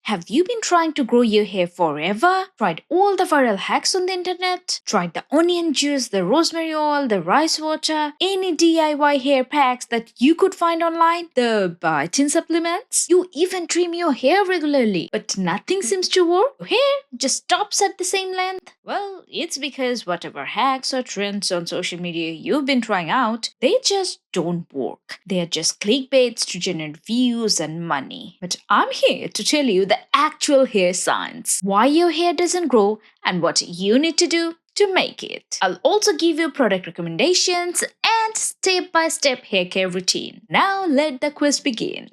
Have you been trying to grow your hair forever? Tried all the viral hacks on the internet? Tried the onion juice, the rosemary oil, the rice water, any DIY hair packs that you could find online? The biotin supplements? You even trim your hair regularly, but nothing seems to work? Your hair just stops at the same length? Well, it's because whatever hacks or trends on social media you've been trying out, they just don't work. They are just clickbaits to generate views and money. But I'm here to tell you the actual hair science, why your hair doesn't grow, and what you need to do to make it. I'll also give you product recommendations and step-by-step hair care routine. Now let the quiz begin.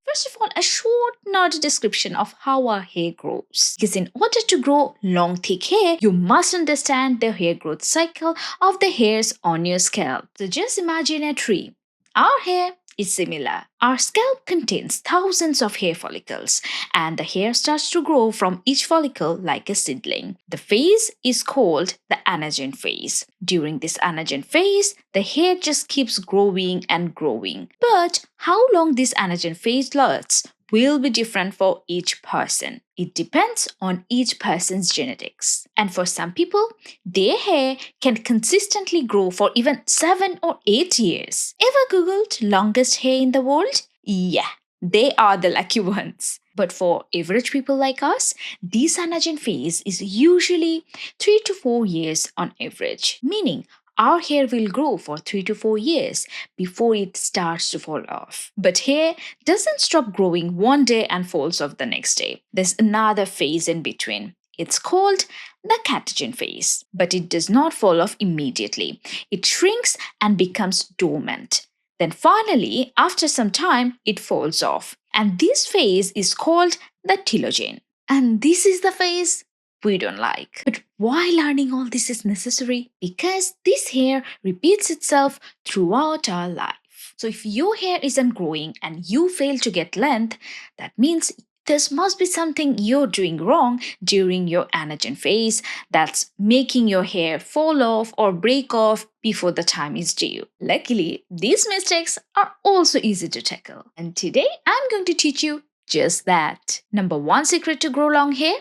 First of all, a short not description of how our hair grows. Because in order to grow long, thick hair, you must understand the hair growth cycle of the hairs on your scalp. So just imagine a tree. Our hair is similar. Our scalp contains thousands of hair follicles, and the hair starts to grow from each follicle like a seedling. The phase is called the anagen phase. During this anagen phase, the hair just keeps growing and growing. But how long this anagen phase lasts will be different for each person. It depends on each person's genetics. And for some people, their hair can consistently grow for even 7 or 8 years. Ever Googled longest hair in the world? Yeah, they are the lucky ones. But for average people like us, this anagen phase is usually 3 to 4 years on average, meaning our hair will grow for 3 to 4 years before it starts to fall off. But hair doesn't stop growing one day and falls off the next day. There's another phase in between. It's called the catagen phase, but it does not fall off immediately. It shrinks and becomes dormant. Then finally, after some time, it falls off. And this phase is called the telogen. And this is the phase we don't like. But why learning all this is necessary? Because this hair repeats itself throughout our life. So if your hair isn't growing and you fail to get length, that means there must be something you're doing wrong during your anagen phase that's making your hair fall off or break off before the time is due. Luckily, these mistakes are also easy to tackle. And today I'm going to teach you just that. Number one secret to grow long hair: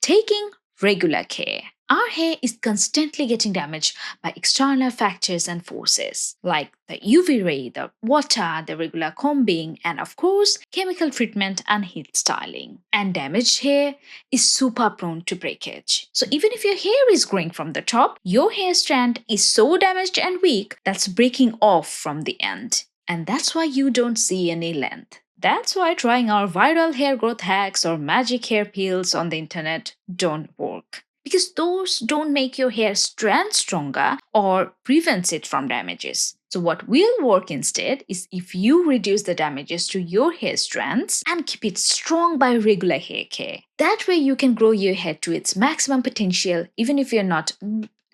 taking regular care. Our hair is constantly getting damaged by external factors and forces like the UV ray, the water, the regular combing, and of course, chemical treatment and heat styling. And damaged hair is super prone to breakage. So even if your hair is growing from the top, your hair strand is so damaged and weak that's breaking off from the end. And that's why you don't see any length. That's why trying our viral hair growth hacks or magic hair peels on the internet don't work. Because those don't make your hair strand stronger or prevents it from damages. So what will work instead is if you reduce the damages to your hair strands and keep it strong by regular hair care. That way you can grow your hair to its maximum potential even if you're not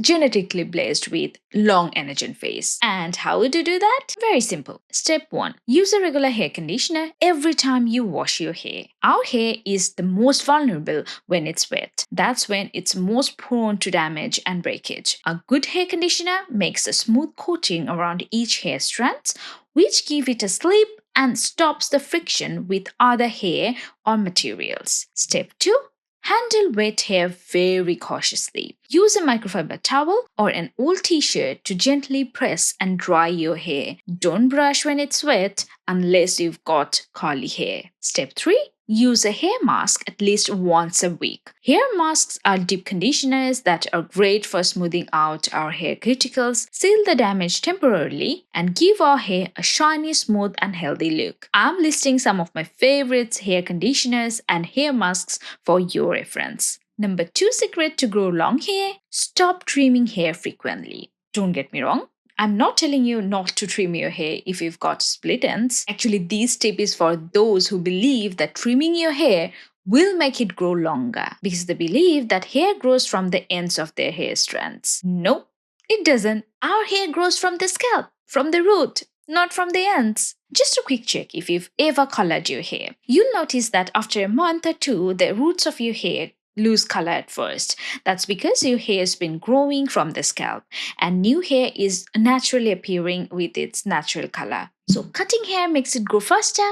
genetically blessed with long anagen phase. And how would you do that? Very simple. Step 1. Use a regular hair conditioner every time you wash your hair. Our hair is the most vulnerable when it's wet. That's when it's most prone to damage and breakage. A good hair conditioner makes a smooth coating around each hair strand, which give it a slip and stops the friction with other hair or materials. Step 2. Handle wet hair very cautiously. Use a microfiber towel or an old t-shirt to gently press and dry your hair. Don't brush when it's wet unless you've got curly hair. Step 3. Use a hair mask at least once a week. Hair masks are deep conditioners that are great for smoothing out our hair cuticles, seal the damage temporarily, and give our hair a shiny, smooth, and healthy look. I'm listing some of my favorites hair conditioners and hair masks for your reference. Number 2 secret to grow long hair: stop trimming hair frequently. Don't get me wrong, I'm not telling you not to trim your hair if you've got split ends. Actually, this tip is for those who believe that trimming your hair will make it grow longer because they believe that hair grows from the ends of their hair strands. No, it doesn't. Our hair grows from the scalp, from the root, not from the ends. Just a quick check if you've ever colored your hair. You'll notice that after a month or two, the roots of your hair lose color at first. That's because your hair has been growing from the scalp and new hair is naturally appearing with its natural color. So cutting hair makes it grow faster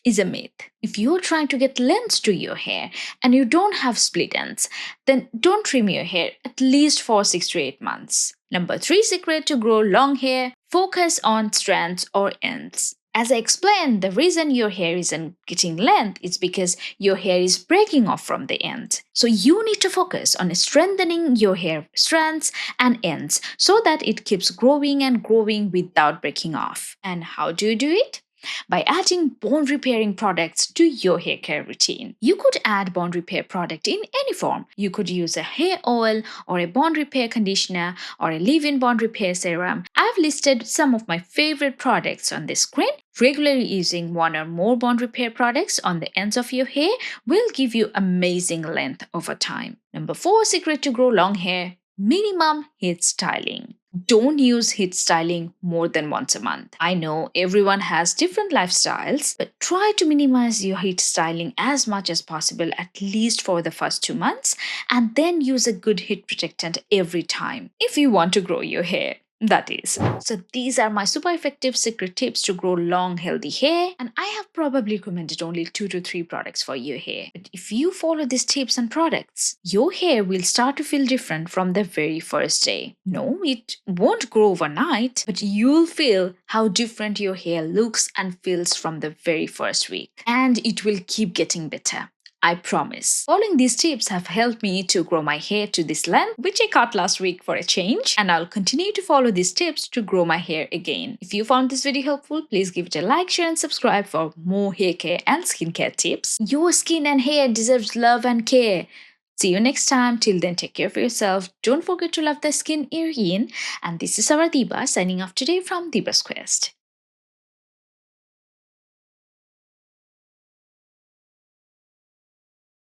is a myth. If you're trying to get length to your hair and you don't have split ends, then don't trim your hair at least for 6 to 8 months. Number 3 secret to grow long hair: focus on strands or ends. As I explained, the reason your hair isn't getting length is because your hair is breaking off from the end. So you need to focus on strengthening your hair strands and ends so that it keeps growing and growing without breaking off. And how do you do it? By adding bond repairing products to your hair care routine. You could add bond repair product in any form. You could use a hair oil or a bond repair conditioner or a leave-in bond repair serum. I've listed some of my favorite products on this screen. Regularly using one or more bond repair products on the ends of your hair will give you amazing length over time. Number 4 secret to grow long hair: minimum heat styling. Don't use heat styling more than once a month. I know everyone has different lifestyles, but try to minimize your heat styling as much as possible, at least for the first 2 months, and then use a good heat protectant every time if you want to grow your hair. That is. So these are my super effective secret tips to grow long, healthy hair, and I have probably recommended only 2 to 3 products for your hair. But if you follow these tips and products, your hair will start to feel different from the very first day. No, it won't grow overnight, but you'll feel how different your hair looks and feels from the very first week. And it will keep getting better. I promise. Following these tips have helped me to grow my hair to this length, which I cut last week for a change, and I'll continue to follow these tips to grow my hair again. If you found this video helpful, please give it a like, share, and subscribe for more hair care and skincare tips. Your skin and hair deserves love and care. See you next time. Till then, take care of yourself. Don't forget to love the skin you're in. And this is our Diba signing off today from Diba's Quest.